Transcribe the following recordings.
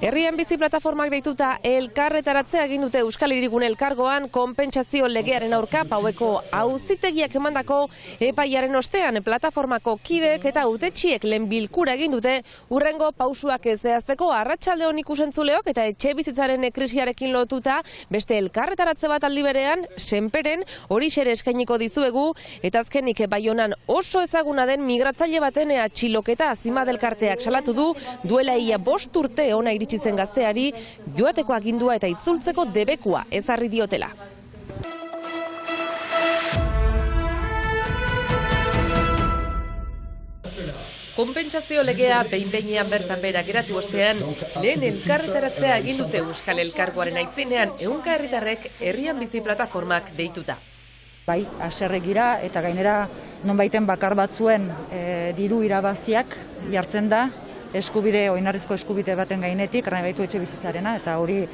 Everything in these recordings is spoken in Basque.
Herrian bizi plataformak deituta elkarretaratzea egin dute Euskal Hirigune elkargoan konpentsazio legearen aurka paueko auzitegiak emandako epaiaren ostean plataformako kideek eta hautetsiek lehen bilkura egin dute hurrengo pausuak zehazteko. Arratsaldeon ikusentzuleok eta etxebizitzaren krisiarekin lotuta beste elkarretaratze bat aldi berean Senperen horixe ere eskainiko dizuegu eta azkenik Baionan oso ezaguna den migratzaile baten atxiloketa Zimadelkarteak salatu du duela ia 5 urte ona iritsi zen gazteari joateko agindua eta itzultzeko debekua ezarri diotela. Konpentsazio legea behin-behinean bertan behera geratu ostean, lehen elkarretaratzea egin dute Euskal Elkargoaren aitzinean ehunka herritarrek herrian bizi plataformak deituta. Bai, haserre gira eta gainera nonbaiten bakar batzuen diru irabaziak jartzen da eskubide, oinarrizko eskubide baten gainetik, gaitu etxe bizitzarena, eta hori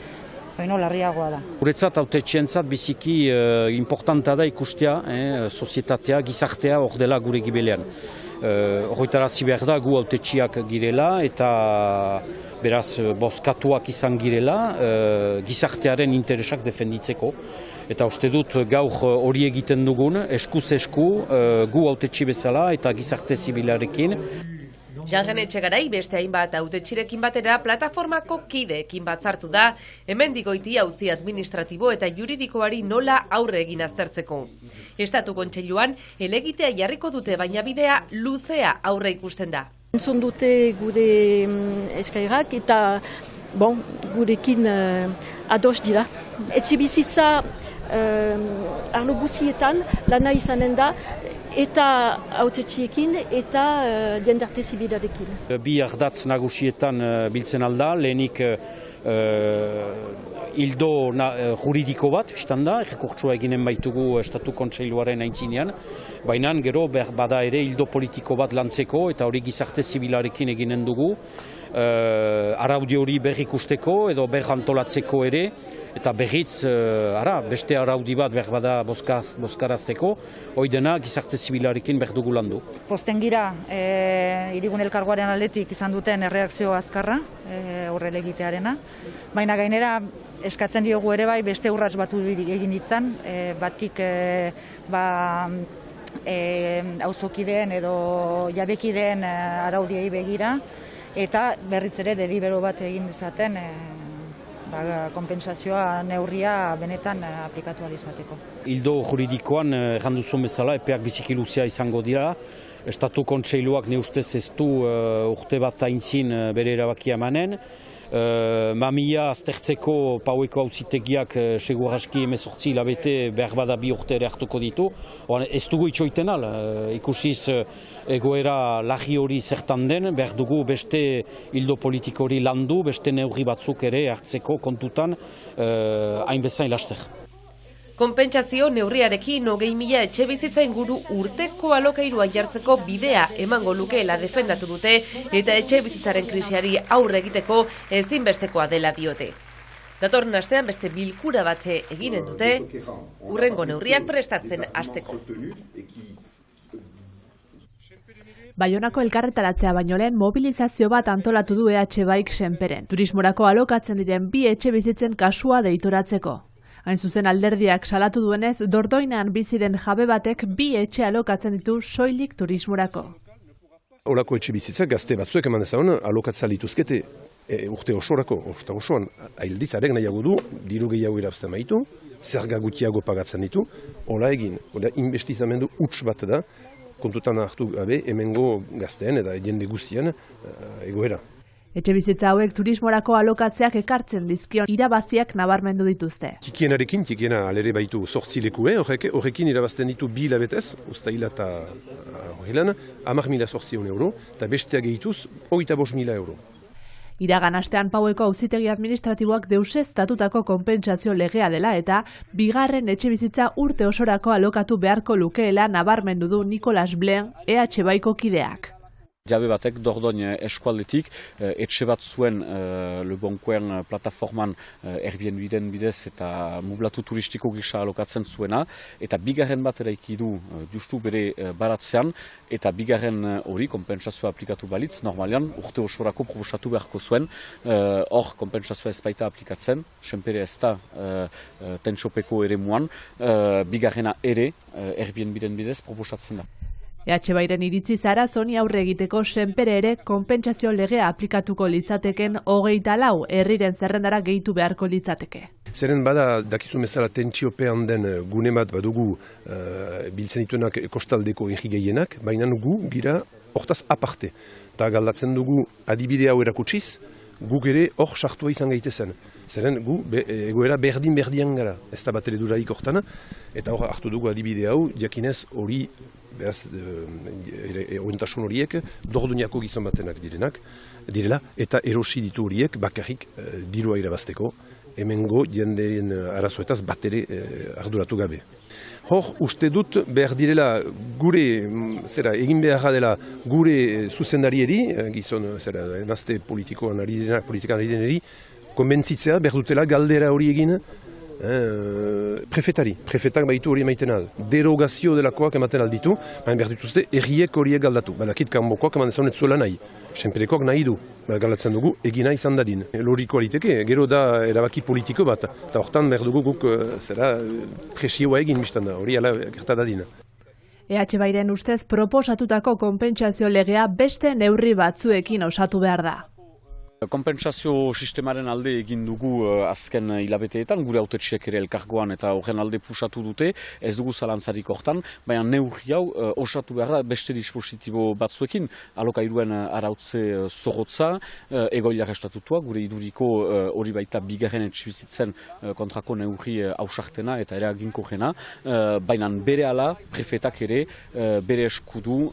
larriagoa da. Guretzat hautetsientzat biziki importanta da ikustea, sozietatea, gizartea hor dela gure gibelean. Horretarazi behar da gu hautetsiak girela eta beraz bozkatuak izan girela gizartearen interesak defenditzeko. Eta uste dut gaur hori egiten dugun, eskuz esku, gu hautetsi bezala eta gizarte zibilarekin. Jan Etxegarai beste hainbat hautetsirekin batera plataformako kideekin batzartu da, hemendik goiti auzi administratibo eta juridikoari nola aurre egin aztertzeko. Estatu Kontseiluan helegitea jarriko dute, baina bidea luzea aurre ikusten da. Entzun dute gure eskairak eta gurekin ados dira. Etxebizitza arlo guztietan lana izanen da eta hautetxiekin eta jendarte zibilarekin. Bi ardatz nagusietan biltzen alda, lehenik hildo juridiko bat, istanda, errekurtsua eginen baitugu Estatu Kontseiluaren aintzinean, baina gero bada ere hildo politiko bat lantzeko eta hori gizarte zibilarekin eginen dugu, araudi hori berrikusteko edo berrantolatzeko ere, eta berriz beste araudi bat bada bozkarazteko, hori dena gizarte zibilarekin berdugu landu. Posten gira, Hirigune elkargoaren aldetik izan duten erreakzio azkarra, horrela egitearena, baina gainera eskatzen diogu ere bai beste urrats batu egin ditzan, batik auzokideen edo jabekideen araudiei begira, eta berriz ere delibero bat egin dezaten konpentsazioa neurria benetan aplikatu izateko. Hildo juridikoan errandu zuen bezala epeak biziki luzea izango dira. Estatu Kontseiluak ne ustez ez du urte bat aintzin bere erabakia emanen. Mamia aztertzeko paueko auzitegiak segur aski 18 hilabete behar bada 2 urte ere hartuko ditu. Ez dugu itxoiten al, ikusiz egoera larri hori zertan den, behar dugu beste hildo politiko hori landu, beste neurri batzuk ere hartzeko kontutan hainbezain laster. Konpentsazio neurriarekin 20.000 etxebizitza inguru urteko alokairua jartzeko bidea emango lukeela defendatu dute eta etxebizitzaren krisiari aurre egiteko ezinbestekoa dela diote. Datorren astean beste bilkura bat eginen dute, hurrengo neurriak prestatzen hasteko. Baionako elkarretaratzea baino lehen mobilizazio bat antolatu du EH Baik Senperen. Turismorako alokatzen diren 2 etxebizitzen kasua deitoratzeko. Hain zuzen alderdiak salatu duenez, Dordoinan biziren jabe batek 2 etxe alokatzen ditu soilik turismorako. Olako etxe bizitza gazte batzuek eman dezagun alokatza lituzkete urte osorako, urte osoan, ailditzarek nahiago du, diru gehiago irabazten baitu, zerga gutxiago pagatzen ditu, hola egin, investizamendu huts bat da, kontutan hartu gabe hemengo gazteen eta jende guztien egoera. Etxebizitza hauek turismorako alokatzeak ekartzen dizkion irabaziak nabarmendu dituzte. Tikiena alere baitu 8 leku, horrekin irabazten ditu 2 hilabetez, uztaila eta horrelan, 10.800 euro, eta besteak gehituz 25.000 euro. Iragan astean paueko auzitegi administratiboak deuseztatutako konpentsazio legea dela eta bigarren etxebizitza urte osorako alokatu beharko lukeela nabarmendu du Nicolas Blen EH Baiko kideak. Jabe batek Dordoin eskualdetik etxe bat zuen Le Bon Coin plataforman Airbnb-den bidez eta mublatu turistiko gisa alokatzen zuena, eta bigarren bat eraiki du justu bere baratzean, eta bigarren hori konpentsazioa aplikatu balitz, normalean urte osorako proposatu beharko zuen, hor konpentsazioa ez baita aplikatzen, senpere ez da tentsopeko eremuan, bigarrena ere Airbnb-den bidez proposatzen da. EH-Bairen iritzi Zarazoni aurre egiteko senpere ere konpentsazio legea aplikatuko litzateken 24 herriren zerrendara gehitu beharko litzateke. Zeren bada dakizu bezala tentsiopean den gune bat badugu biltzen dituenak kostaldeko herri gehienak, baina gu gira hortaz aparte. Eta galdatzen dugu adibide hau erakutsiz, guk ere hor sartua izan gaitezen. Zeren gu egoera berdin gara, ez da bat eredurarik hortana, eta hor hartu dugu adibide hau, jakinez hori beraz, orientasun horiek Dordoinako gizon batenak direla, eta erosi ditu horiek bakarrik dirua irabazteko, hemengo jendeen arazoetaz bat ere arduratu gabe. Hor, uste dut behar direla gure, egin beharra dela gure zuzendarieri, gizon, emazte politikan ari deneri, konbentzitzea behar dutela galdera hori egin, prefetak baitu hori emaiten al. Derogazio delakoak ematen alditu, baina behar dituzte erriek horiek galdatu. Badakit kanbokoak eman ezagunet zuela nahi. Senperekoak nahi du, galdatzen dugu, egina izan dadin. Logiko aliteke, gero da erabaki politiko bat, eta hortan behar dugu guk presioa egin biztan da, hori ala gerta dadin. EH-Bairen ustez proposatutako konpentsazio legea beste neurri batzuekin osatu behar da. Konpentsazio sistemaren alde egin dugu azken hilabeteetan, gure hautetsiek ere elkargoan eta horren alde pusatu dute, ez dugu zalantzarik hortan, baina neurri hau osatu behar da beste dispositibo batzuekin, alokairuen arautze zorrotza, egoiliar estatutua, gure iduriko hori baita bigarren etxibizitzen kontrako neurri hausartena eta ere aginkorrena, baina bere ala, prefetak ere bere eskudu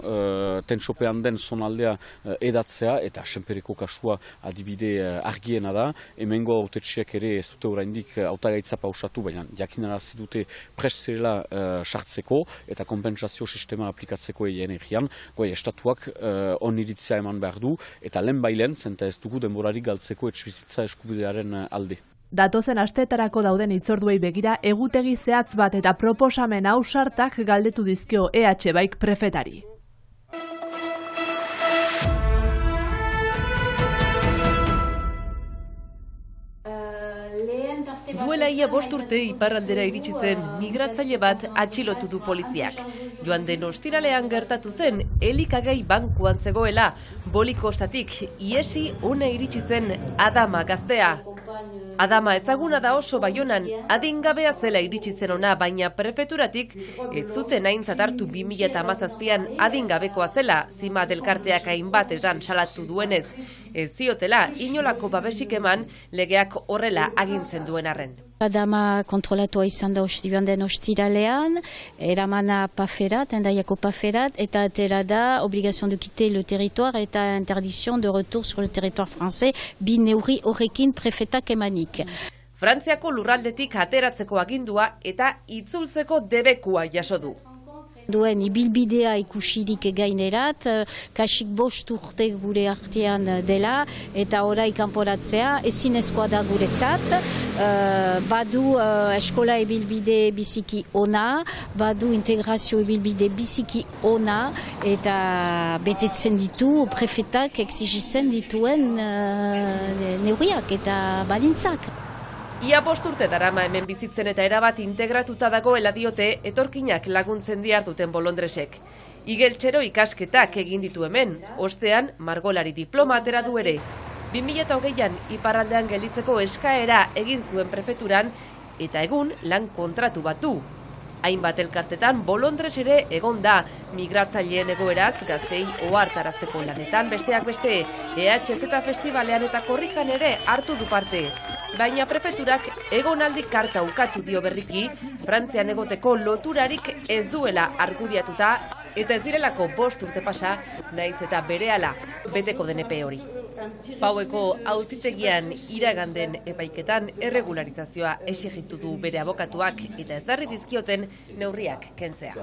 tentsopean den zonaldea edatzea eta senpereko kasua adibide argiena da, hemengo hautetsiek ere ez dute oraindik hautagaitza pausatu, baina jakinarazi dute prest zirela sartzeko eta konpentsazio sistema aplikatzeko egin egian, estatuak oniritzia eman behar du, eta lehen bailen, zenta ez dugu denborarik galtzeko etxebizitza eskubidearen alde. Datozen asteetarako dauden hitzorduei begira egutegi zehatz bat eta proposamen ausartak galdetu dizkio EH-Baik prefetari. Duela ia 5 urte iparraldera iritsi zen migratzaile bat atxilotu du poliziak. Joan den ostiralean gertatu zen elikagai bankuan zegoela, Bolikostatik iesi une iritsi zen Adama gaztea. Adama ezaguna da oso Baionan, adingabea zela iritsi zen ona, baina prefeturatik ez zuten aintzat hartu 2017an adingabekoa zela, Zima delkarteak hainbatetan salatu duenez. Ez ziotela inolako babesik eman legeak horrela agintzen duen arren. Adama kontrolatua izan da joan den ostiralean, eramana paferat, Hendaiako paferat, eta atera da obligation de quitter le territoire eta interdiction de retour sur le territoire français, bi neurri horrekin prefetak emanik. Frantziako lurraldetik ateratzeko agindua eta itzultzeko debekua jaso du. Duen ibilbidea ikusirik gainerat, kasik 5 urte gure artean dela, eta orai kanporatzea ezinezkoa da guretzat. Badu eskola ibilbide biziki ona, badu integrazio ibilbide biziki ona, eta betetzen ditu prefetak exigitzen dituen neurriak eta balintzak. Ia 5 urte darama hemen bizitzen eta erabat integratuta dagoela diote etorkinak laguntzen diharduten bolondresek. Igeltxero ikasketak egin ditu hemen, ostean margolari diploma atera du ere. 2020an iparraldean gelditzeko eskaera egin zuen prefeturan eta egun lan kontratu bat du. Hainbat elkartetan bolondres ere egon da migratzaileen egoeraz gaztei ohartarazteko lanetan, besteak beste EHZ festivalean eta korrikan ere hartu du parte. Baina prefeturak egonaldi karta ukatu dio berriki, Frantzian egoteko loturarik ez duela argudiatuta eta ez direlako 5 urte pasa, naiz eta berehala beteko den epe hori. Paueko auzitegian iraganden epaiketan erregularizazioa exigitu du bere abokatuak eta ezarri dizkioten neurriak kentzea.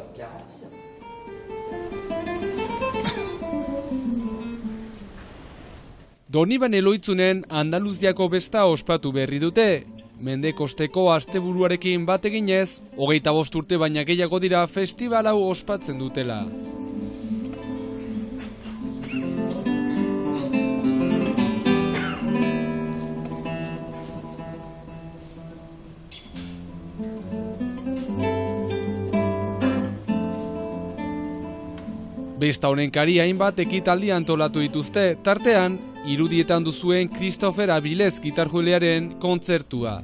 Donibane Loitzunen Andaluziako besta ospatu berri dute. Mendekosteko asteburuarekin bat eginez, 25 urte baina gehiago dira festival hau ospatzen dutela. Besta honen kari hainbat ekitaldi antolatu dituzte, tartean, irudietan duzuen Christopher Avilez gitarjolearen kontzertua.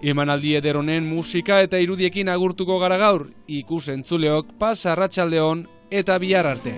Emanaldi eder honen musika eta irudiekin agurtuko gara gaur, ikus entzuleok pas arratsaldeon eta bihar arte.